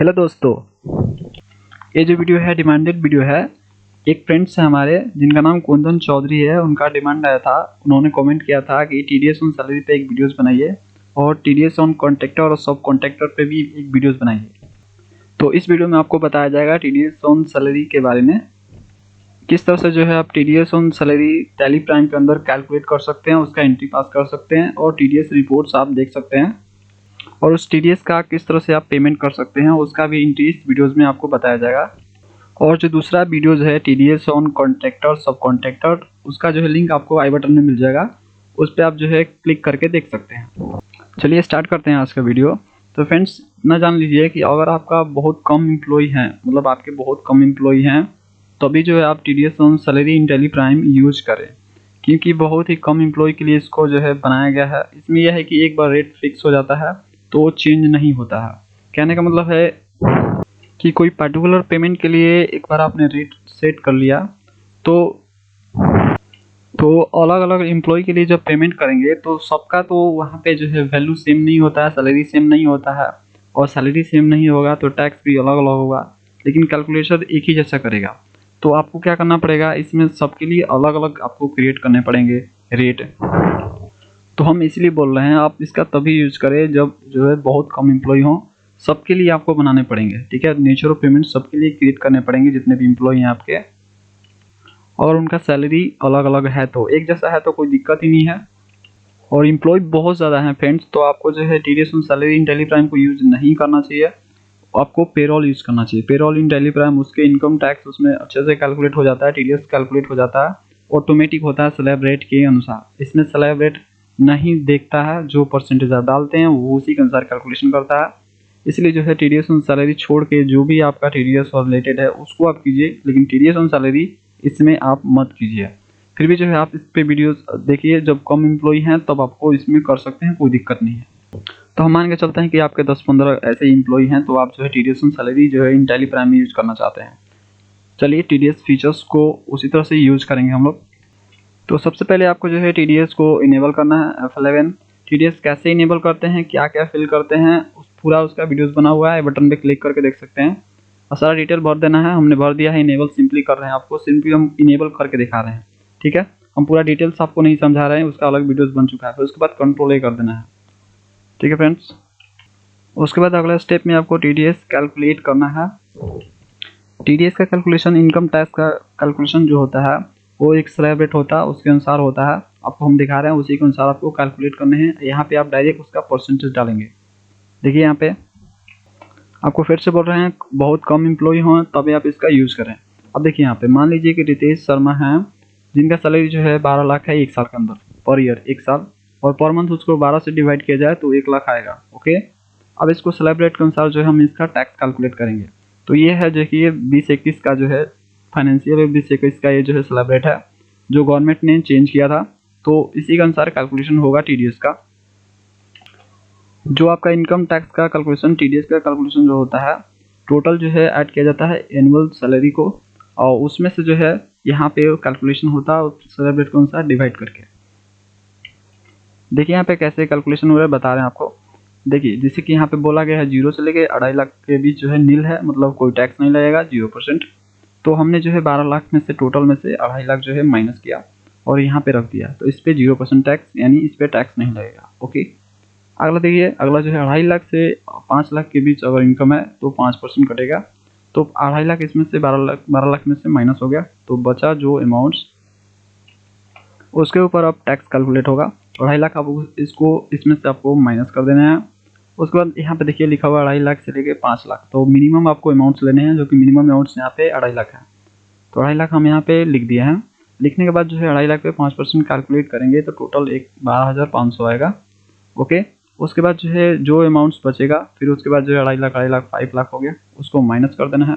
Hello दोस्तों, ये जो वीडियो है डिमांडेड वीडियो है। एक फ्रेंड्स है हमारे जिनका नाम कुंदन चौधरी है, उनका डिमांड आया था। उन्होंने कमेंट किया था कि टीडीएस ऑन सैलरी पे एक वीडियोस बनाइए और टीडीएस ऑन कॉन्ट्रैक्टर और सब कॉन्ट्रैक्टर पे भी एक वीडियोस बनाइए। तो इस वीडियो में आपको बताया जाएगा टीडीएस ऑन सैलरी के बारे में, किस तरह से जो है आप TDS on salary tally prime के अंदर कैलकुलेट कर सकते हैं, उसका एंट्री पास कर सकते हैं और टीडीएस रिपोर्ट्स आप देख सकते हैं और उस टीडीएस का किस तरह से आप पेमेंट कर सकते हैं उसका भी एंट्री इस वीडियोस में आपको बताया जाएगा। और जो दूसरा वीडियोस है टीडीएस ऑन कॉन्ट्रैक्टर सब कॉन्ट्रैक्टर, उसका जो है लिंक आपको आई बटन में मिल जाएगा, उस पर आप जो है क्लिक करके देख सकते हैं। चलिए स्टार्ट करते हैं आज का वीडियो। तो फ्रेंड्स ना जान लीजिए कि अगर आपका बहुत कम एम्प्लॉय हैं, मतलब आपके बहुत कम एम्प्लॉय हैं, तभी जो है आप TDS on salary in tally prime use करें, क्योंकि बहुत ही कम एम्प्लॉय के लिए इसको जो है बनाया गया है। इसमें यह है कि एक बार रेट फिक्स हो जाता है तो वो चेंज नहीं होता है। कहने का मतलब है कि कोई पर्टिकुलर पेमेंट के लिए एक बार आपने रेट सेट कर लिया तो अलग अलग एम्प्लॉय के लिए जब पेमेंट करेंगे तो सबका तो वहाँ पे जो है वैल्यू सेम नहीं होता है, सैलरी सेम नहीं होता है, और सैलरी सेम नहीं होगा तो टैक्स भी अलग अलग होगा, लेकिन कैलकुलेशन एक ही जैसा करेगा। तो आपको क्या करना पड़ेगा, इसमें सबके लिए अलग अलग आपको क्रिएट करने पड़ेंगे रेट। तो हम इसलिए बोल रहे हैं आप इसका तभी यूज करें जब जो है बहुत कम एम्प्लॉय हो, सबके लिए आपको बनाने पड़ेंगे। ठीक है, नेचर ऑफ पेमेंट सबके लिए क्रिएट करने पड़ेंगे जितने भी एम्प्लॉय हैं आपके, और उनका सैलरी अलग अलग है तो एक जैसा है तो कोई दिक्कत ही नहीं है। और एम्प्लॉय बहुत ज़्यादा है फ्रेंड्स, तो आपको जो है TDS on salary in tally prime को यूज नहीं करना चाहिए, आपको पेरोल यूज करना चाहिए। पेरोल इन टैली प्राइम, उसके इनकम टैक्स उसमें अच्छे से कैलकुलेट हो जाता है, टीडीएस कैलकुलेट हो जाता है, ऑटोमेटिक होता है स्लैब रेट के अनुसार। इसमें स्लैब रेट नहीं देखता है, जो परसेंटेज आप डालते हैं वो उसी के अनुसार कैलकुलेशन करता है। इसलिए जो है टीडीएस ऑन सैलरी छोड़ के जो भी आपका टीडीएस और रिलेटेड है उसको आप कीजिए, लेकिन टीडीएस ऑन सैलरी इसमें आप मत कीजिए। फिर भी जो है आप इस पे वीडियोस देखिए, जब कम एम्प्लॉय हैं तब आपको इसमें कर सकते हैं, कोई दिक्कत नहीं है। तो हम मान के चलते हैं कि आपके 10-15 ऐसे एम्प्लॉय हैं, तो आप जो है टीडीएस ऑन सैलरी जो है इन टैली प्राइम में यूज करना चाहते हैं। चलिए टीडीएस फीचर्स को उसी तरह से यूज करेंगे हम लोग। तो सबसे पहले आपको जो है टीडीएस को इनेबल करना है F11। टीडीएस कैसे इनेबल करते हैं, क्या क्या फिल करते हैं, पूरा उसका वीडियोस बना हुआ है, बटन पे क्लिक करके देख सकते हैं। और सारा डिटेल भर देना है, हमने भर दिया है। इनेबल सिंपली कर रहे हैं, आपको सिंपली हम इनेबल करके दिखा रहे हैं। ठीक है, हम पूरा डिटेल्स आपको नहीं समझा रहे हैं, उसका अलग वीडियोस बन चुका है। फिर उसके बाद कंट्रोल ए कर देना है। ठीक है फ्रेंड्स, उसके बाद अगला स्टेप में आपको टीडीएस कैलकुलेट करना है। टीडीएस का कैलकुलेशन, इनकम टैक्स का कैलकुलेशन जो होता है वो एक स्लैब रेट होता है, उसके अनुसार होता है। आपको हम दिखा रहे हैं उसी के अनुसार आपको कैलकुलेट करने हैं। यहाँ पे आप डायरेक्ट उसका परसेंटेज डालेंगे। देखिए यहाँ पे आपको फिर से बोल रहे हैं बहुत कम एम्प्लॉय हों तभी आप इसका यूज़ करें। अब देखिए यहाँ पे मान लीजिए कि रितेश शर्मा हैं, जिनका सैलरी जो है 12 लाख है 1 साल के अंदर, पर ईयर 1 साल, और पर मंथ उसको 12 से डिवाइड किया जाए तो 1 लाख आएगा। ओके, अब इसको स्लैब रेट के अनुसार जो है हम इसका टैक्स कैलकुलेट करेंगे। तो ये है देखिए 2021 का जो है फाइनेंशियल 2021 का ये जो है स्लैब रेट है जो गवर्नमेंट ने चेंज किया था, तो इसी के अनुसार कैलकुलेशन होगा टीडीएस का। जो आपका इनकम टैक्स का कैलकुलेशन, टीडीएस का कैलकुलेशन जो होता है, टोटल जो है ऐड किया जाता है एनुअल सैलरी को, और उसमें से जो है यहाँ पे कैलकुलेशन होता है स्लैब रेट के अनुसार डिवाइड करके। देखिए यहाँ पे कैसे कैलकुलेशन हो रहा है बता रहे हैं आपको। देखिए जैसे कि यहाँ पे बोला गया है 0 से लेके 2.5 लाख के बीच जो है नील है, मतलब कोई टैक्स नहीं लगेगा, 0%। तो हमने जो है 12 लाख में से टोटल में से 2.5 लाख जो है माइनस किया और यहाँ पे रख दिया, तो इस पे 0% टैक्स, यानी इस पे टैक्स नहीं लगेगा। ओके, अगला देखिए, अगला जो है 2.5 लाख से 5 लाख के बीच अगर इनकम है तो 5% कटेगा। तो 2.5 लाख इसमें से 12 लाख में से माइनस हो गया, तो बचा जो अमाउंट्स उसके ऊपर अब टैक्स कैलकुलेट होगा। 2.5 लाख आप इसको इसमें से आपको माइनस कर देना है। उसके बाद यहाँ पे देखिए लिखा हुआ 2.5 लाख से लेके 5 लाख, तो मिनिमम आपको अमाउंट्स लेने हैं, जो कि मिनिमम अमाउंट्स यहाँ पे 2.5 लाख है। तो 2.5 लाख हम यहाँ पे लिख दिए हैं। लिखने के बाद जो है 2.5 लाख पे 5% कैलकुलेट करेंगे तो टोटल 12,500 आएगा। ओके, उसके बाद जो है जो अमाउंट्स बचेगा, फिर उसके बाद जो है 2.5 लाख 5 लाख हो गया, उसको माइनस कर देना है।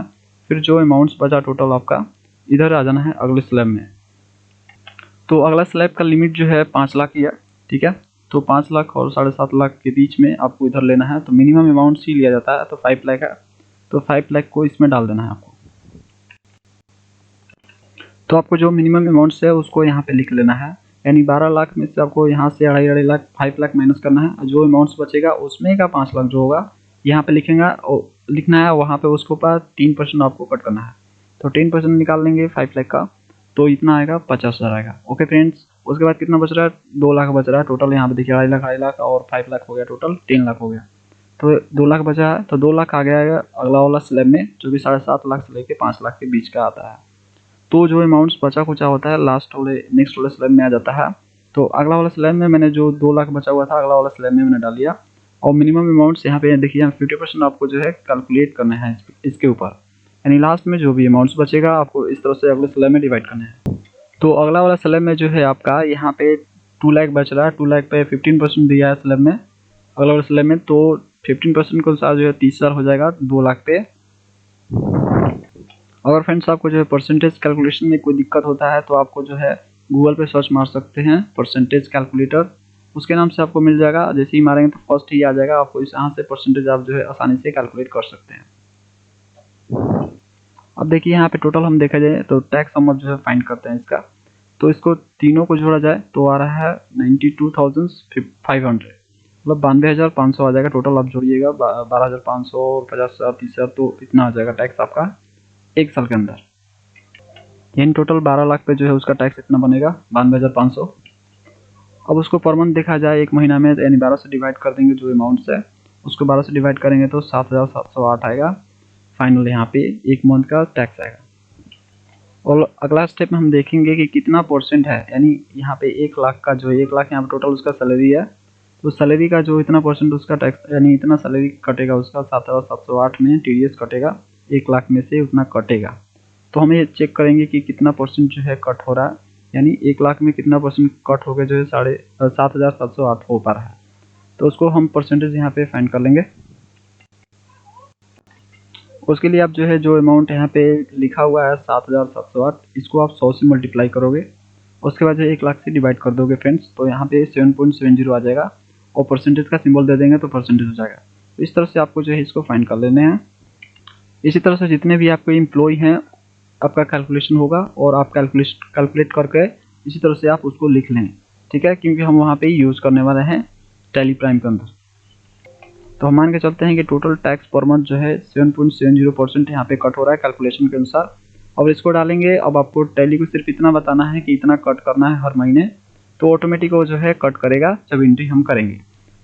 फिर जो अमाउंट्स बचा टोटल आपका, इधर आ जाना है अगले स्लैब में। तो अगला स्लैब का लिमिट जो है 5 लाख ही है। ठीक है, तो 5 लाख और 7.5 लाख के बीच में आपको इधर लेना है, तो मिनिमम अमाउंट ही लिया जाता है, तो 5 लाख है, तो 5 लाख को इसमें डाल देना है आपको। तो आपको जो मिनिमम अमाउंट्स है उसको यहाँ पे लिख लेना है, यानी 12 लाख में से आपको यहाँ से 2.5 लाख 5 लाख माइनस करना है। जो अमाउंट्स बचेगा उसमें का 5 लाख जो होगा यहाँ पे लिखेंगे, और लिखना है, वहाँ पे उसके ऊपर 3% आपको कट करना है। तो 10% निकाल लेंगे 5 लाख का, तो इतना आएगा 50,000 आएगा। ओके फ्रेंड्स, उसके बाद कितना बच रहा है, 2 लाख बच रहा है टोटल। यहाँ पे देखिए 2.5 लाख और 5 लाख हो गया, टोटल 3 लाख हो गया। तो 2 लाख बचा है, तो 2 लाख आ गया है अगला वाला स्लैब में, जो कि 7.5 लाख से लेके 5 लाख के बीच का आता है। तो जो अमाउंट्स बचा कुचा होता है लास्ट वाले नेक्स्ट वाले स्लैब में आ जाता है। तो अगला वाला स्लैब में मैंने जो 2 लाख बचा हुआ था, अगला वाला स्लैब में मैंने डाल दिया। और मिनिमम अमाउंट्स यहाँ पे देखिए 50% आपको जो है कैलकुलेट करना है इसके ऊपर, यानी लास्ट में जो भी अमाउंट्स बचेगा आपको इस तरह से अगले स्लैब में डिवाइड करना है। तो अगला वाला स्लैब में जो है आपका यहाँ पे 2 लाख बच रहा है, 2 लाख पे 15% दिया है स्लैब में, अगला वाला स्लैब में। तो 15% के अनुसार जो है 30,000 हो जाएगा 2 लाख पे। अगर फ्रेंड्स आपको जो है परसेंटेज कैलकुलेशन में कोई दिक्कत होता है तो आपको जो है गूगल पे सर्च मार सकते हैं परसेंटेज कैलकुलेटर, उसके नाम से आपको मिल जाएगा। जैसे ही मारेंगे तो फर्स्ट ही आ जाएगा, आपको इस यहाँ से परसेंटेज आप जो है आसानी से कैलकुलेट कर सकते हैं। अब देखिए यहाँ पे टोटल हम देखा जाए तो टैक्स अमाउंट जो है फाइंड करते हैं इसका। तो इसको तीनों को जोड़ा जाए तो आ रहा है 92,500, मतलब 92,500 आ जाएगा टोटल। आप जोड़िएगा 12,500 और 50,000 30,000, तो इतना आ जाएगा टैक्स आपका एक साल के अंदर। यानी टोटल 12 लाख पे जो है उसका टैक्स इतना बनेगा 92,500। अब उसको पर मंथ देखा जाए एक महीना में, यानी 12 से डिवाइड कर देंगे जो अमाउंट्स है, उसको 12 से डिवाइड करेंगे तो 7,708 आएगा फाइनल यहाँ पे एक मंथ का टैक्स आएगा। और अगला स्टेप में हम देखेंगे कि कितना परसेंट है, यानी यहाँ पे 1 लाख का जो है 1 लाख यहाँ पे टोटल उसका सैलरी है, तो सैलरी का जो इतना परसेंट उसका टैक्स, यानी इतना सैलरी कटेगा उसका 7,708 में टीडीएस कटेगा, 1 लाख में से उतना कटेगा। तो हमें चेक करेंगे कि कितना परसेंट जो है कट हो रहा है, यानी 1 लाख में कितना परसेंट कट हो गया जो है 7,708 हो पा रहा है। तो उसको हम परसेंटेज यहाँ पे फाइंड कर लेंगे। उसके लिए आप जो है जो अमाउंट यहाँ पे लिखा हुआ है 7,708, इसको आप 100 से मल्टीप्लाई करोगे, उसके बाद जो 1 लाख से डिवाइड कर दोगे फ्रेंड्स, तो यहाँ पे 7.70 आ जाएगा और परसेंटेज का सिंबल दे देंगे तो परसेंटेज हो जाएगा। तो इस तरह से आपको जो है इसको फाइंड कर लेने हैं। इसी तरह से जितने भी आपके एम्प्लॉय हैं आपका कैलकुलेशन होगा और आप कैलकुलेट करके इसी तरह से आप उसको लिख लें, ठीक है, क्योंकि हम वहाँ पे यूज़ करने वाले हैं टैली प्राइम के अंदर। तो हम मान के चलते हैं कि टोटल टैक्स पर मंथ जो है 7.70% यहाँ पे कट हो रहा है कैलकुलेशन के अनुसार। अब इसको डालेंगे, अब आपको टैली को सिर्फ इतना बताना है कि इतना कट करना है हर महीने, तो ऑटोमेटिक वो जो है कट करेगा जब एंट्री हम करेंगे।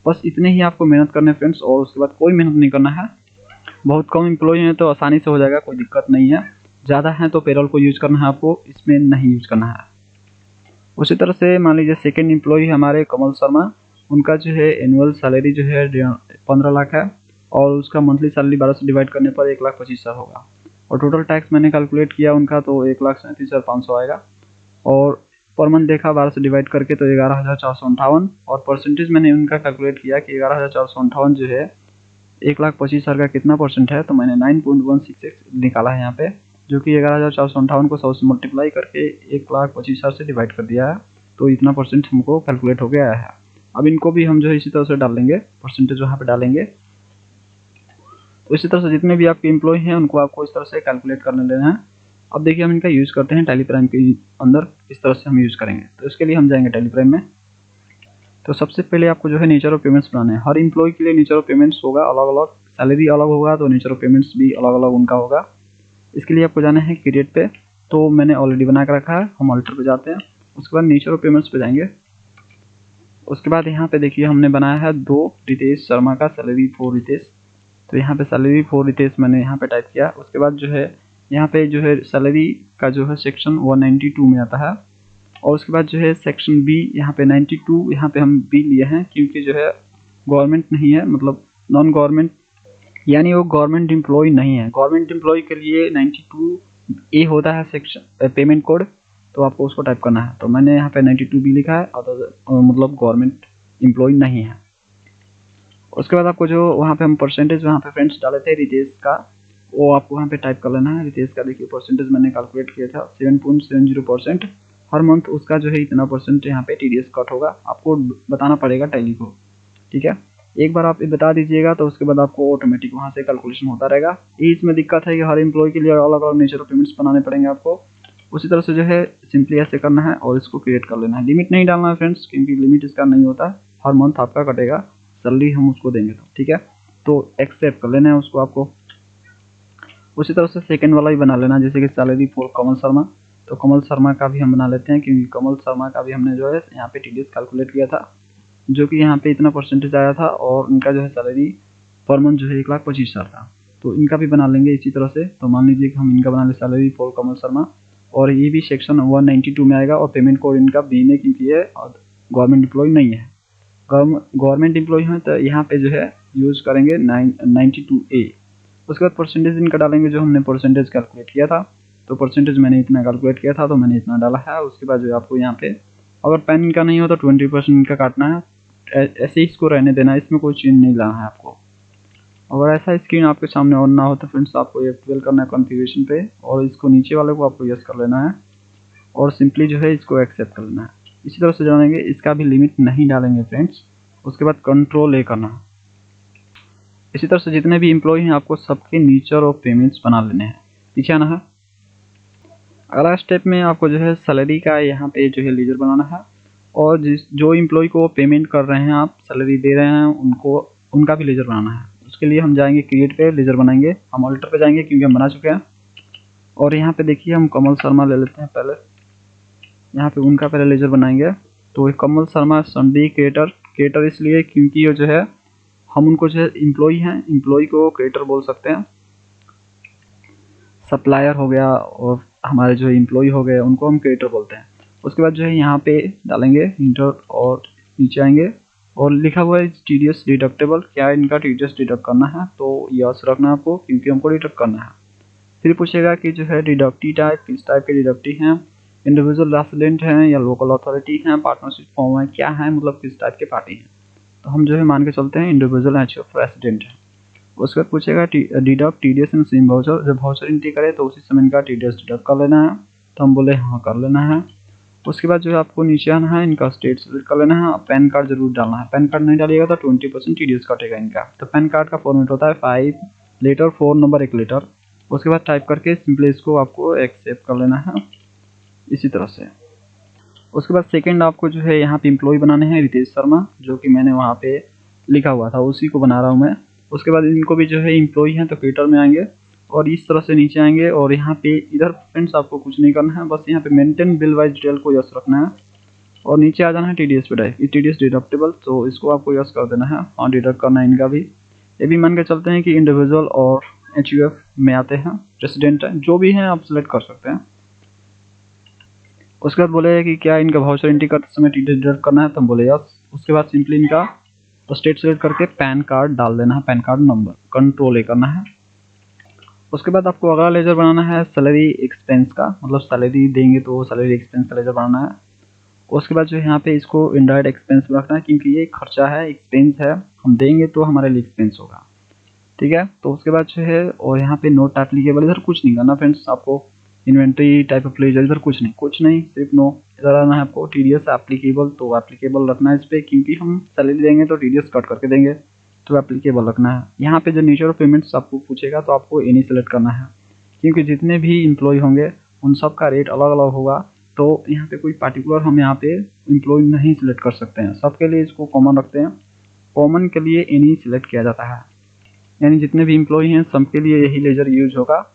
बस इतने ही आपको मेहनत करना है फ्रेंड्स, और उसके बाद कोई मेहनत नहीं करना है। बहुत कम एम्प्लॉय हैं तो आसानी से हो जाएगा, कोई दिक्कत नहीं है। ज़्यादा हैं तो पेरोल को यूज़ करना है आपको, इसमें नहीं यूज़ करना है। उसी तरह से मान लीजिए सेकेंड एम्प्लॉय हमारे कमल शर्मा, उनका जो है एनुअल सैलरी जो है 15 लाख है और उसका मंथली सैलरी 12 से डिवाइड करने पर 1,25,000 होगा। और टोटल टैक्स मैंने कैलकुलेट किया उनका तो 1,37,500 आएगा। और पर मंथ देखा 12 से डिवाइड करके तो 11,458, और परसेंटेज मैंने उनका कैलकुलेट किया कि 11,458 जो है 1,25,000 का कितना परसेंट है, तो मैंने 9.166 निकाला है यहाँ पे, जो कि 11,458 को 100 से मल्टीप्लाई करके 1,25,000 से डिवाइड कर दिया है, तो इतना परसेंट हमको कैलकुलेट हो गया है। अब इनको भी हम जो है इसी तरह से डाल लेंगे, परसेंटेज वहाँ पे डालेंगे। तो इसी तरह से जितने भी आपके एम्प्लॉय हैं उनको आपको इस तरह से कैलकुलेट करने लेना है। अब देखिए हम इनका यूज़ करते हैं टैली प्राइम के अंदर, इस तरह से हम यूज़ करेंगे। तो इसके लिए हम जाएंगे टैली प्राइम में। तो सबसे पहले आपको जो है नेचर ऑफ पेमेंट्स बनाना है। हर एम्प्लॉय के लिए नेचर ऑफ पेमेंट्स होगा अलग अलग, सैलरी अलग होगा तो नेचर ऑफ पेमेंट्स भी अलग अलग उनका होगा। इसके लिए आपको जाना है क्रिएट पे, तो मैंने ऑलरेडी बना कर रखा है, हम अल्टर पे जाते हैं। उसके बाद नेचर ऑफ पेमेंट्स पे जाएंगे। उसके बाद यहाँ पे देखिए हमने बनाया है 2 रितेश शर्मा का सैलरी फॉर रितेश, तो यहाँ पे सैलरी फॉर रितेश मैंने यहाँ पे टाइप किया। उसके बाद जो है यहाँ पे जो है सैलरी का जो है सेक्शन 192 में आता है, और उसके बाद जो है सेक्शन बी यहाँ पे 92, यहाँ पे हम बी लिए हैं क्योंकि जो है गवर्नमेंट नहीं है, मतलब नॉन गवर्नमेंट, यानी वो गवर्नमेंट एम्प्लॉय नहीं है। गवर्नमेंट एम्प्लॉय के लिए 92 ए होता है सेक्शन पेमेंट कोड, तो आपको उसको टाइप करना है। तो मैंने यहाँ पे 92 बी लिखा है, और मतलब गवर्नमेंट एम्प्लॉय नहीं है। उसके बाद आपको जो वहाँ पे हम परसेंटेज वहाँ पे फ्रेंड्स डाले थे रितेश का, वो आपको वहाँ पे टाइप कर लेना है। रितेश का देखिए परसेंटेज मैंने कैलकुलेट किया था 7.70%, हर मंथ उसका जो है इतना परसेंट यहाँ पे टीडीएस कट होगा, आपको बताना पड़ेगा टैली को, ठीक है। एक बार आप ये बता दीजिएगा तो उसके बाद आपको ऑटोमेटिक वहाँ से कैलकुलेशन होता रहेगा। ये इसमें दिक्कत है कि हर एम्प्लॉय के लिए अलग अलग नेचर ऑफ पेमेंट्स बनाने पड़ेंगे आपको। उसी तरह से जो है सिंपली ऐसे करना है और इसको क्रिएट कर लेना है। लिमिट नहीं डालना है फ्रेंड्स, क्योंकि लिमिट इसका नहीं होता है, हर मंथ आपका कटेगा, सैलरी हम उसको देंगे तो, ठीक है। तो एक्सेप्ट कर लेना है उसको आपको। उसी तरह से सेकंड वाला भी बना लेना, जैसे कि सैलरी फॉर कमल शर्मा। तो कमल शर्मा का भी हम बना लेते हैं, क्योंकि कमल शर्मा का भी हमने जो है यहाँ पे टीडीएस कैलकुलेट किया था, जो कि यहाँ पे इतना परसेंटेज आया था, और इनका जो है सैलरी पर मंथ जो है 1,25,000 था। तो इनका भी बना लेंगे इसी तरह से। तो मान लीजिए कि हम इनका बना ले सैलरी फॉर कमल शर्मा, और ये भी सेक्शन 192 में आएगा, और पेमेंट कोड इनका बी में, क्योंकि ये गवर्नमेंट एम्प्लॉय नहीं है। गवर्नमेंट एम्प्लॉय है तो यहाँ पे जो है यूज करेंगे 92A। उसके बाद परसेंटेज इनका डालेंगे, जो हमने परसेंटेज कैलकुलेट किया था। तो परसेंटेज मैंने इतना कैलकुलेट किया था, तो मैंने इतना डाला है। उसके बाद जो आपको यहाँ पे अगर पैन इनका नहीं हो तो 20% इनका काटना है, ऐसे ही इसको रहने देना है, इसमें कोई चेंज नहीं लाना है आपको। अगर ऐसा स्क्रीन आपके सामने ऑन ना हो तो फ्रेंड्स आपको F12 करना है कॉन्फ़िगरेशन पे, और इसको नीचे वाले को आपको यस कर लेना है, और सिंपली जो है इसको एक्सेप्ट कर लेना है। इसी तरह से जानेंगे, इसका भी लिमिट नहीं डालेंगे फ्रेंड्स। उसके बाद कंट्रोल A करना है। इसी तरह से जितने भी एम्प्लॉय हैं आपको सबके नेचर और पेमेंट्स बना लेने हैं, पीछे आना है। अगला स्टेप में आपको जो है सैलरी का यहाँ पे जो है लेजर बनाना है, और जो एम्प्लॉय को पेमेंट कर रहे हैं, आप सैलरी दे रहे हैं उनको, उनका भी लेजर बनाना है। उसके लिए हम जाएंगे क्रिएट पे, लेजर बनाएंगे। हम ऑल्टर पे जाएंगे क्योंकि हम बना चुके हैं। और यहाँ पे देखिए हम कमल शर्मा ले लेते हैं पहले, यहाँ पे उनका पहले लेजर बनाएंगे। तो कमल शर्मा संडे क्रिएटर इसलिए क्योंकि ये जो है हम उनको जो है एम्प्लॉय हैं, एम्प्लॉय को क्रिएटर बोल सकते हैं। सप्लायर हो गया और हमारे जो एम्प्लॉय हो गए उनको हम क्रिएटर बोलते हैं। उसके बाद जो है यहाँ पे डालेंगे इंटर, और नीचे आएंगे और लिखा हुआ है टीडीएस डिडक्टेबल। क्या इनका टीडीएस डिडक्ट करना है, तो यस रखना है आपको, क्योंकि हमको डिडक्ट करना है। फिर पूछेगा कि जो है डिडक्टी टाइप किस टाइप के डिडक्टी हैं, इंडिविजुअल रेसिडेंट हैं या लोकल अथॉरिटी हैं, पार्टनरशिप फॉर्म है, क्या है, मतलब किस टाइप के पार्टी हैं। तो हम जो है मान के चलते हैं इंडिविजुअल एचओएफ रेसिडेंट है। उसके बाद पूछेगा deduct TDS and SIM voucher. जब वाउचर एंट्री करे तो उसी समय इनका टीडीएस डिडक्ट कर लेना है। तो हम बोले हाँ कर लेना है। उसके बाद जो है आपको नीचे आना है, इनका स्टेट सेलेक्ट कर लेना है, पैन कार्ड जरूर डालना है। पैन कार्ड नहीं डालिएगा तो 20% टीडीएस कटेगा इनका। तो पैन कार्ड का फॉर्मेट होता है 5 लेटर 4 नंबर 1 लेटर। उसके बाद टाइप करके सिंपली इसको आपको एक्सेप्ट कर लेना है इसी तरह से। उसके बाद सेकंड आपको जो है यहाँ पे एम्प्लॉय बनाने हैं रितेश शर्मा, जो कि मैंने वहाँ पे लिखा हुआ था उसी को बना रहा हूँ मैं। उसके बाद इनको भी जो है एम्प्लॉय हैं तो क्रिएटर में आएंगे, और इस तरह से नीचे आएंगे, और यहाँ पे इधर फ्रेंड्स आपको कुछ नहीं करना है, बस यहाँ पे मेंटेन बिल वाइज डिटेल को यस रखना है, और नीचे आ जाना है टीडीएस पे डायरेक्ट, टीडीएस डिडक्टेबल। तो इसको आपको यस कर देना है, और डिडक्ट करना है इनका भी। ये भी मान के चलते हैं कि इंडिविजुअल और एचयूएफ में आते हैं, रेसिडेंट है, जो भी हैं आप सिलेक्ट कर सकते हैं। उसके बाद बोले कि क्या इनका वाउचर एंट्री करते समय टीडीएस डिडक्ट करना है, तो हम बोले यस। उसके बाद सिंपली इनका तो स्टेट सेलेक्ट करके पैन कार्ड डाल देना है, पैन कार्ड नंबर, कंट्रोल ए करना है। उसके बाद आपको अगला लेजर बनाना है सैलरी एक्सपेंस का, मतलब सैलरी देंगे तो सैलरी एक्सपेंस का लेजर बनाना है। उसके बाद जो है यहाँ पे इसको इनडायरेक्ट एक्सपेंस में रखना है, क्योंकि ये खर्चा है, एक्सपेंस है, हम देंगे तो हमारे लिए एक्सपेंस होगा, ठीक है। तो उसके बाद जो है, और यहाँ पे नोट एप्लीकेबल, इधर कुछ नहीं करना फ्रेंड्स आपको। इन्वेंट्री टाइप ऑफ लेजर इधर कुछ नहीं, सिर्फ नो इधर आना है आपको। टीडीएस एप्लीकेबल, तो एप्लीकेबल रखना है इस पर, क्योंकि हम सैलरी देंगे तो टीडीएस कट करके देंगे, तो एप्लीकेबल रखना है। यहाँ पे जो नेचर ऑफ पेमेंट्स आपको पूछेगा तो आपको एनी सेलेक्ट करना है, क्योंकि जितने भी एम्प्लॉय होंगे उन सब का रेट अलग अलग होगा। तो यहाँ पे कोई पार्टिकुलर हम यहाँ पे एम्प्लॉय नहीं सिलेक्ट कर सकते हैं, सबके लिए इसको कॉमन रखते हैं। कॉमन के लिए एनी सिलेक्ट किया जाता है, यानी जितने भी एम्प्लॉय हैं सबके लिए यही लेजर यूज होगा,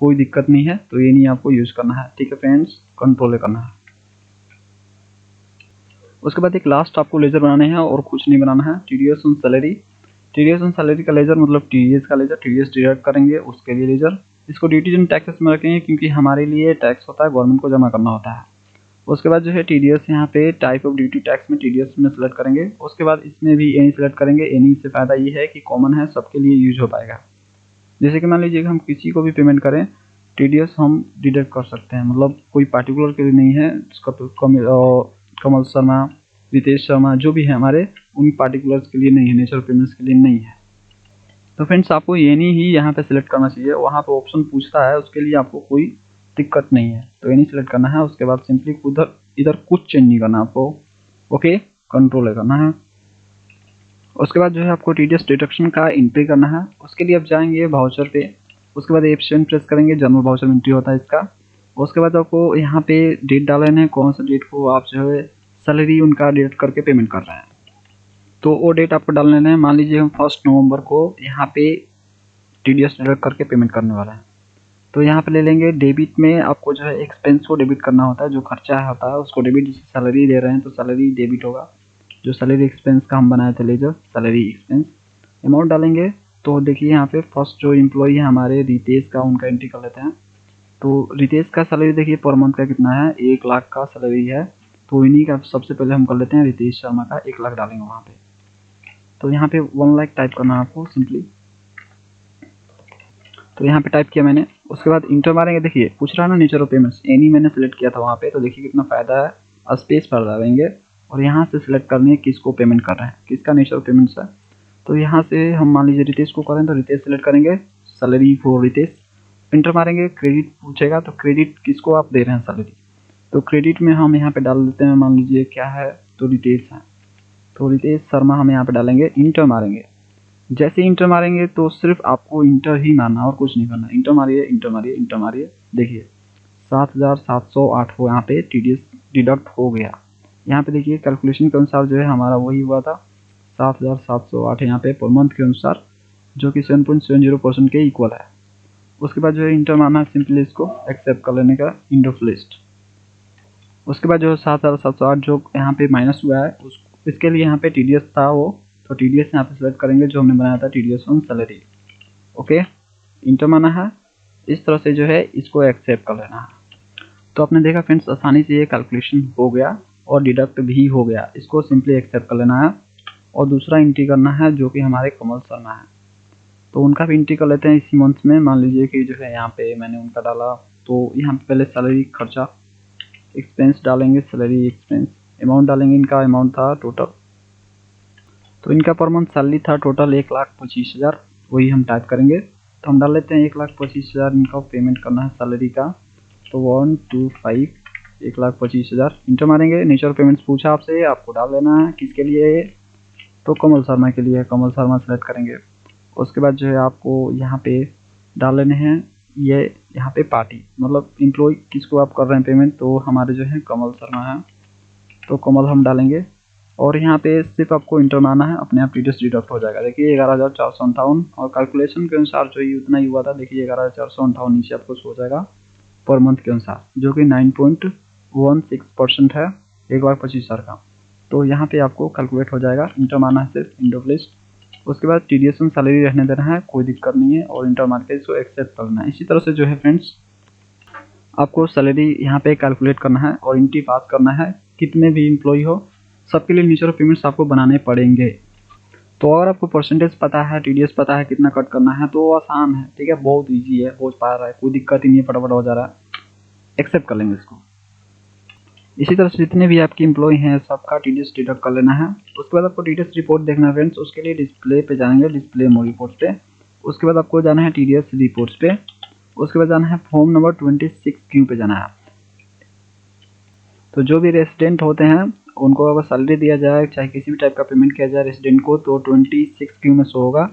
कोई दिक्कत नहीं है। तो ये नहीं आपको यूज करना है, ठीक है फ्रेंड्स, कंट्रोल करना है। उसके बाद एक लास्ट आपको लेजर बनाने हैं और कुछ नहीं बनाना है, TDS on salary. TDS on salary का लेजर मतलब टीडीएस का लेजर, टीडीएस डिडक्ट करेंगे उसके लिए लेजर। इसको ड्यूटीज एंड टैक्सेस में रखेंगे, क्योंकि हमारे लिए टैक्स होता है, गवर्नमेंट को जमा करना होता है। उसके बाद जो है टीडीएस यहाँ पे टाइप ऑफ ड्यूटी टैक्स में टीडीएस में सेलेक्ट करेंगे। उसके बाद इसमें भी एनी सेलेक्ट करेंगे। एनी से फायदा ये है कि कॉमन है, सबके लिए यूज हो पाएगा। जैसे कि मान लीजिए कि हम किसी को भी पेमेंट करें, टीडीएस हम डिडक्ट कर सकते हैं, मतलब कोई पार्टिकुलर के लिए नहीं है। इसका कमल शर्मा, रितेश शर्मा जो भी है हमारे, उन पार्टिकुलर्स के लिए नहीं है, नेचर पेमेंट्स के लिए नहीं है। तो फ्रेंड्स आपको एनी ही यहाँ पे सिलेक्ट करना चाहिए, वहाँ पे ऑप्शन पूछता है, उसके लिए आपको कोई दिक्कत नहीं है, तो एनी सिलेक्ट करना है। उसके बाद सिंपली इधर कुछ चेंज नहीं करना आपको, ओके, कंट्रोल करना है। उसके बाद जो है आपको टीडीएस डिडक्शन का एंट्री करना है। उसके लिए आप जाएंगे वाउचर पे, उसके बाद F7 प्रेस करेंगे, जनरल वाउचर एंट्री होता है इसका। उसके बाद आपको यहाँ पे डेट डालना है, कौन सा डेट को आप जो है सैलरी उनका डिडक्ट करके पेमेंट कर रहे हैं, तो वो डेट आपको डाल लेना है। मान लीजिए हम 1 नवंबर को यहाँ पे टीडीएस डिडक्ट करके पेमेंट करने वाला है, तो यहाँ पे ले लेंगे डेबिट में आपको जो है एक्सपेंस को डेबिट करना होता है, जो खर्चा होता है उसको डेबिट, जैसे सैलरी दे रहे हैं तो सैलरी डेबिट होगा, जो सैलरी एक्सपेंस का हम बनाए थे लेजर सैलरी एक्सपेंस अमाउंट डालेंगे। तो देखिए यहाँ पे फर्स्ट जो एम्प्लॉई है हमारे रितेश का, उनका एंट्री कर लेते हैं। तो रितेश का सैलरी देखिए पर मंथ का कितना है, 1 लाख का सैलरी है। तो इन्हीं का सबसे पहले हम कर लेते हैं, रितेश शर्मा का 1 लाख डालेंगे वहाँ पे। तो यहाँ पे 1 लाख टाइप करना है आपको सिंपली। तो यहाँ पे टाइप किया मैंने, उसके बाद इंटर मारेंगे। देखिए पूछ रहा है ना नेचर ऑफ पेमेंट्स, एनी मैंने सेलेक्ट किया था वहाँ पे। तो देखिए कितना फ़ायदा है, स्पेस पर डालेंगे और यहाँ से सिलेक्ट करनी है किसको पेमेंट कर रहे हैं, किसका नेचर ऑफ पेमेंट्स है। तो यहाँ से हम मान लीजिए रितेश को करें तो रितेश सेलेक्ट करेंगे, सैलरी फॉर रितेश। इंटर मारेंगे, क्रेडिट पूछेगा तो क्रेडिट किसको आप दे रहे हैं सैलरी। तो क्रेडिट में हम यहाँ पे डाल देते हैं, मान लीजिए क्या है तो रितेश है, तो रितेश शर्मा हम यहाँ पे डालेंगे। इंटर मारेंगे, जैसे इंटर मारेंगे तो सिर्फ आपको इंटर ही मारना और कुछ नहीं करना। इंटर मारिए इंटर मारिए इंटर मारिए, देखिए 7,708 हो यहाँ पे TDS डिडक्ट हो गया। यहाँ पे देखिए कैलकुलेशन के अनुसार जो है हमारा वही हुआ था 7,708 यहाँ पे पर मंथ के अनुसार, जो कि 7.70% के इक्वल है। उसके बाद जो है इंटर मारना है, सिंपली इसको एक्सेप्ट कर लेने का इंड ऑफ लिस्ट। उसके बाद जो है 7,708 जो यहाँ पे माइनस हुआ है इसके लिए यहाँ पे TDS था वो, तो TDS यहाँ पे सेलेक्ट करेंगे जो हमने बनाया था TDS on salary. Okay, inter माना है, इस तरह से जो है इसको एक्सेप्ट कर लेना है। तो आपने देखा फ्रेंड्स आसानी से ये कैलकुलेशन हो गया और डिडक्ट भी हो गया, इसको सिंपली एक्सेप्ट कर लेना है। और दूसरा एंट्री करना है जो कि हमारे कमल शर्मा है, तो उनका भी एंट्री कर लेते हैं इसी मंथ में। मान लीजिए कि जो है यहाँ पे मैंने उनका डाला, तो यहाँ पे पहले सैलरी खर्चा एक्सपेंस डालेंगे, सैलरी एक्सपेंस अमाउंट डालेंगे, इनका अमाउंट था टोटल, तो इनका पर मंथ सैलरी था टोटल 1,25,000, वही हम टाइप करेंगे। तो हम डाल लेते हैं 1,25,000 इनका पेमेंट करना है सैलरी का, तो 125 1,25,000 इंटर मारेंगे। नेचर पेमेंट्स पूछा आपसे, आपको डाल देना है किसके लिए, तो कमल शर्मा के लिए, कमल शर्मा सेलेक्ट करेंगे। उसके बाद जो है आपको यहाँ पे डाल लेने हैं ये यहाँ पे पार्टी, मतलब एम्प्लॉय किसको आप कर रहे हैं पेमेंट, तो हमारे जो है कमल शर्मा है, तो कमल हम डालेंगे। और यहाँ पे सिर्फ आपको इंटर मारना है, अपने आप TDS डिडक्ट हो जाएगा। देखिए 11,458 और कैलकुलेशन के अनुसार जो ये उतना ही हुआ था, देखिए 11,458 नीचे आपको हो जाएगा पर मंथ के अनुसार, जो कि 9.16% है 1,25,000 का। तो यहाँ पे आपको कैलकुलेट हो जाएगा, इंटर मारना है सिर्फ इंड ऑफ लिस्ट। उसके बाद TDS में सैलरी रहने देना है, कोई दिक्कत नहीं है, और इंटर मार के इसको एक्सेप्ट करना है। इसी तरह से जो है फ्रेंड्स आपको सैलरी यहाँ पे कैलकुलेट करना है और एंट्री पास करना है, कितने भी एम्प्लॉय हो सबके लिए नेचर ऑफ पेमेंट्स आपको बनाने पड़ेंगे। तो अगर आपको परसेंटेज पता है, TDS पता है कितना कट करना है, तो आसान है, ठीक है, बहुत ईजी है, हो पा रहा है, कोई दिक्कत ही नहीं है, फटाफट हो जा रहा है, एक्सेप्ट कर लेंगे इसको। इसी तरह से जितने भी आपके एम्प्लॉय हैं सबका TDS डिडक्ट कर लेना है। उसके बाद आपको TDS रिपोर्ट देखना है फ्रेंड्स, उसके लिए डिस्प्ले पे जाएंगे, डिस्प्ले मोर रिपोर्ट पे। उसके बाद आपको जाना है TDS रिपोर्ट्स पे। उसके बाद जाना है फॉर्म नंबर 26Q पे जाना है। तो जो भी रेसिडेंट होते हैं उनको अगर सैलरी दिया जाए, चाहे किसी भी टाइप का पेमेंट किया जाए रेसिडेंट को, तो 26Q में शो होगा।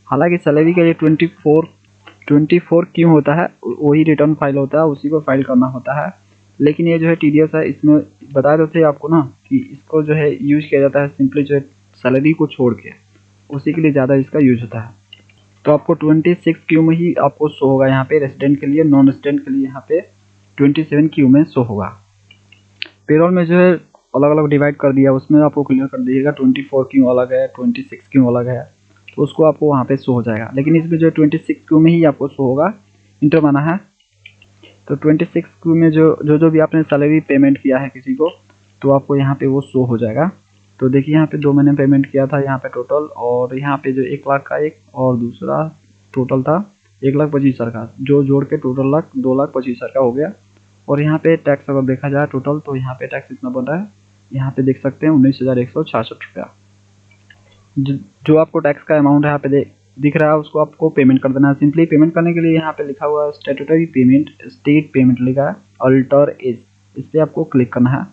हालांकि सैलरी के लिए 24Q होता है, वही रिटर्न फाइल होता है, उसी को फाइल करना होता है। लेकिन ये जो है TDS है, इसमें बता रहे थे आपको ना कि इसको जो है यूज किया जाता है सिंपली जो है सैलरी को छोड़ के, उसी के लिए ज़्यादा इसका यूज होता है। तो आपको 26Q में ही आपको शो होगा यहाँ पे रेसिडेंट के लिए, नॉन रेसिडेंट के लिए यहाँ पे 27Q में शो होगा। पेरोल में जो है अलग अलग डिवाइड कर दिया, उसमें आपको क्लियर कर दीजिएगा 24Q अलग है, 26Q अलग है, तो उसको आपको वहाँ पे शो हो जाएगा। लेकिन इसमें जो 26Q में ही आपको शो होगा, इंटर माना है। तो 26Q में जो भी आपने सैलरी पेमेंट किया है किसी को, तो आपको यहाँ पे वो शो हो जाएगा। तो देखिए यहाँ पे 2 मैंने पेमेंट किया था यहाँ पे टोटल, और यहाँ पे जो 1 लाख का एक और दूसरा टोटल था 1,25,000 का, जो जोड़ के टोटल 2,25,000 का हो गया। और यहाँ पे टैक्स अगर देखा जाए टोटल, तो यहाँ पे टैक्स इतना बन रहा है, यहाँ पे देख सकते हैं 19,166 रुपया। जो आपको टैक्स का अमाउंट है यहाँ पे दिख रहा है, उसको आपको पेमेंट कर देना है। सिंपली पेमेंट करने के लिए यहाँ पे लिखा हुआ है स्टैट्यूटरी पेमेंट, स्टेट पेमेंट लिखा है, अल्टर एज, इस पर आपको क्लिक करना है।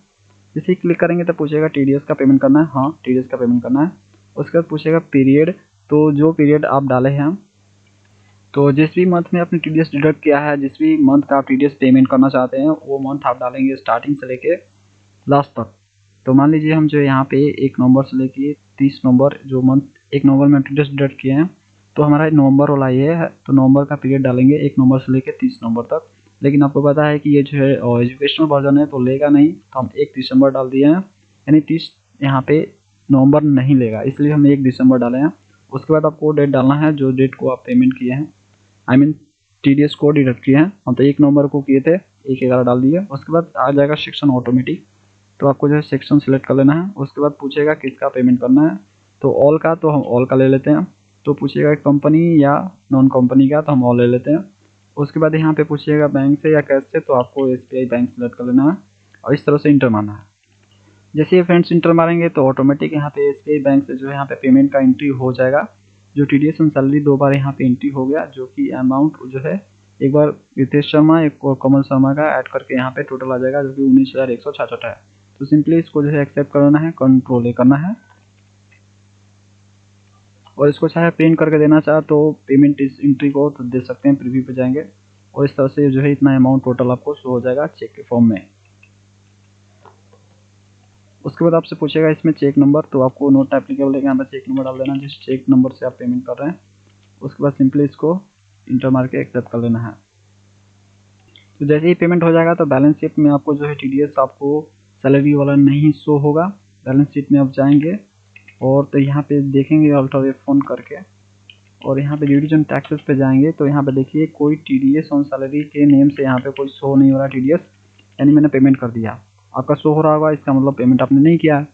जैसे क्लिक करेंगे तो पूछेगा TDS का पेमेंट करना है, हाँ TDS का पेमेंट करना है। उसके बाद पूछेगा पीरियड, तो जो पीरियड आप डाले हैं, तो जिस भी मंथ में आपने TDS डिडक्ट किया है, जिस भी मंथ का आप TDS पेमेंट करना चाहते हैं, वो मंथ आप डालेंगे स्टार्टिंग से लेके लास्ट तक। तो मान लीजिए हम जो यहाँ पे 1 नवंबर से लेके 30 नवंबर, जो मंथ 1 नवंबर में TDS डिडक्ट किए हैं, तो हमारा नवंबर वाला ये है, तो नवंबर का पीरियड डालेंगे 1 नवंबर से लेकर 30 नवंबर तक। लेकिन आपको पता है कि ये जो है एजुकेशनल वर्जन है तो लेगा नहीं, तो हम 1 दिसंबर डाल दिए हैं, यानी 30 यहाँ पे नवंबर नहीं लेगा, इसलिए हम 1 दिसंबर डाले हैं। उसके बाद आपको डेट डालना है जो डेट को आप पेमेंट किए हैं, आई मीन TDS को डिडक्ट किए हैं। हम तो 1 नवंबर को किए थे, 1/11 डाल दिए। उसके बाद आ जाएगा सेक्शन ऑटोमेटिक, तो आपको जो है सेक्शन सिलेक्ट कर लेना है। उसके बाद पूछेगा किसका पेमेंट करना है, तो ऑल का, तो हम ऑल का ले लेते हैं। तो पूछेगा कंपनी या नॉन कंपनी का, तो हम ऑल ले लेते हैं। उसके बाद यहाँ पे पूछिएगा बैंक से या कैश से, तो आपको SBI बैंक सेलेक्ट कर लेना है और इस तरह से इंटर मारना है। जैसे ये फ्रेंड्स इंटर मारेंगे तो ऑटोमेटिक यहाँ पे SBI बैंक से जो है यहाँ पे पेमेंट का एंट्री हो जाएगा। जो TDS एंड सैलरी 2 बार यहाँ पे एंट्री हो गया, जो कि अमाउंट जो है एक बार रितेश शर्मा एक और कमल शर्मा का ऐड करके यहाँ पे टोटल आ जाएगा, जो कि 19,166 है। तो सिंपली इसको जो है एक्सेप्ट करना है, कंट्रोल ए करना है और इसको चाहे प्रिंट करके देना चाहे तो पेमेंट इस एंट्री को तो दे सकते हैं, प्रीव्यू पे जाएंगे और इस तरह से जो है इतना अमाउंट टोटल आपको शो हो जाएगा चेक के फॉर्म में। उसके बाद आपसे पूछेगा इसमें चेक नंबर, तो आपको नोट एप्लीकेबल है, यहाँ पर चेक नंबर डाल देना जिस चेक नंबर से आप पेमेंट कर रहे हैं। उसके बाद सिंपली इसको इंटर मार के एक्सेप्ट कर लेना है। तो जैसे ही पेमेंट हो जाएगा तो बैलेंस शीट में आपको जो है TDS आपको सैलरी वाला नहीं शो होगा। बैलेंस शीट में आप जाएंगे और तो यहाँ पे देखेंगे अल्टर F1 करके और यहाँ पे ड्यूटीज एंड टैक्सेस पे जाएंगे, तो यहाँ पे देखिए कोई TDS ऑन सैलरी के नेम से यहाँ पे कोई शो नहीं हो रहा TDS, यानी मैंने पेमेंट कर दिया। आपका शो हो रहा होगा, इसका मतलब पेमेंट आपने नहीं किया है।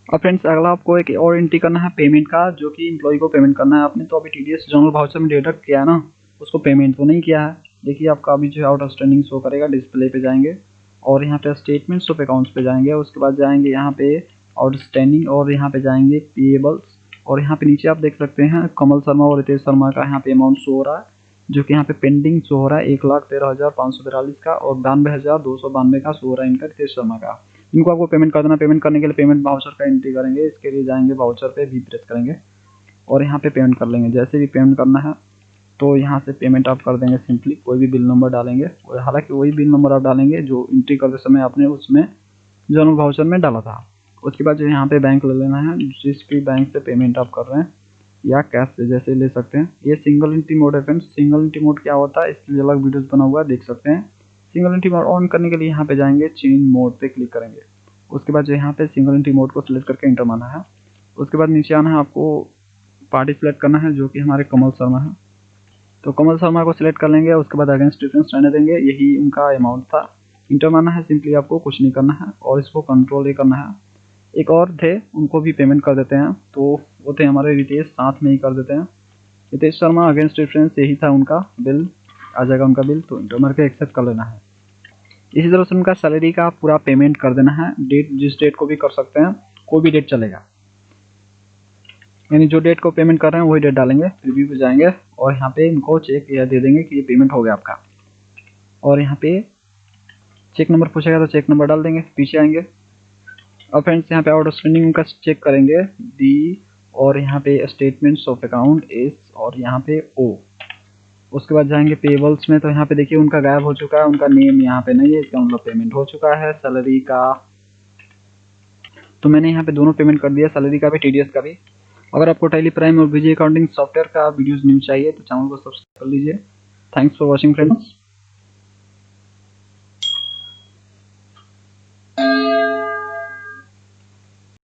और फ्रेंड्स अगला आपको एक और एंट्री करना है पेमेंट का, जो कि एम्प्लॉय को पेमेंट करना है। आपने तो अभी TDS जनरल वाउचर में डिडक्ट किया है ना, उसको पेमेंट तो नहीं किया है। देखिए आपका अभी जो है आउट स्टैंडिंग शो करेगा, डिस्प्ले पे जाएंगे और यहाँ पे स्टेटमेंट्स ऑफ अकाउंट्स पे जाएंगे। उसके बाद जाएंगे यहाँ पे आउटस्टैंडिंग और यहाँ पे जाएंगे पेएबल्स और यहाँ पे नीचे आप देख सकते हैं कमल शर्मा और रितेश शर्मा का यहाँ पे अमाउंट शो हो रहा है, जो कि यहाँ पे पेंडिंग शो हो रहा है 1,13,542 का और 92,292 का शो हो रहा है इनका, रितेश शर्मा का। इनको आपको पेमेंट कर देना। पेमेंट करने के लिए पेमेंट वाउचर का एंट्री करेंगे, इसके लिए जाएंगे वाउचर पे भी प्रेस करेंगे और यहाँ पे पेमेंट कर लेंगे। जैसे भी पेमेंट करना है तो यहाँ से पेमेंट आप कर देंगे, सिंपली कोई भी बिल नंबर डालेंगे और हालांकि वही बिल नंबर आप डालेंगे जो एंट्री करते समय आपने उसमें जनरल वाउचर में डाला था। उसके बाद जो यहाँ पे बैंक ले लेना है, जिस भी बैंक से पेमेंट आप कर रहे हैं या कैश से जैसे ले सकते हैं। ये सिंगल एंट्री मोड है फ्रेंड्स। सिंगल एंट्री मोड क्या होता है इसके लिए अलग वीडियोस बना हुआ है, देख सकते हैं। सिंगल एंट्री मोड ऑन करने के लिए यहाँ पे जाएंगे, चेंज मोड पे क्लिक करेंगे। उसके बाद जो यहाँ पे सिंगल एंट्री मोड को सिलेक्ट करके इंटर मारना है। उसके बाद नीचे आना है, आपको पार्टी सिलेक्ट करना है जो कि हमारे कमल शर्मा है, तो कमल शर्मा को सिलेक्ट कर लेंगे। उसके बाद अगेंस्ट डिफरेंस रहने देंगे, यही उनका अमाउंट था। इंटर मारना है, सिंपली आपको कुछ नहीं करना है और इसको कंट्रोल ए करना है। एक और थे उनको भी पेमेंट कर देते हैं, तो वो थे हमारे रितेश, साथ में ही कर देते हैं। रितेश शर्मा अगेंस्ट डिफरेंस यही था उनका बिल, आ जाएगा उनका बिल, तो इंटर मार के एक्सेप्ट कर लेना है। इसी तरह से उनका सैलरी का पूरा पेमेंट कर देना है। डेट जिस डेट को भी कर सकते हैं, कोई भी डेट चलेगा, यानी जो डेट को पेमेंट कर रहे हैं वही डेट डालेंगे। प्रीव्यू पे जाएंगे और यहाँ पे इनको चेक यह दे देंगे कि ये पेमेंट हो गया आपका, और यहाँ पे चेक नंबर पूछेगा तो चेक नंबर डाल देंगे। पीछे आएंगे और फ्रेंड्स यहाँ पे आउटस्टैंडिंग उनका चेक करेंगे डी और यहाँ पे स्टेटमेंट्स ऑफ अकाउंट एस और यहाँ पे ओ। उसके बाद जाएंगे पेबल्स में, तो यहाँ पे देखिए उनका गायब हो चुका है, उनका नेम यहाँ पे नहीं है, इसका मतलब पेमेंट हो चुका है। सैलरी का तो मैंने यहाँ पे दोनों पेमेंट कर दिया, सैलरी का भी TDS का भी। अगर आपको टैली प्राइम और VG अकाउंटिंग सॉफ्टवेयर का वीडियोस न्यू चाहिए तो चैनल को सब्सक्राइब कर लीजिए। Thanks for watching friends.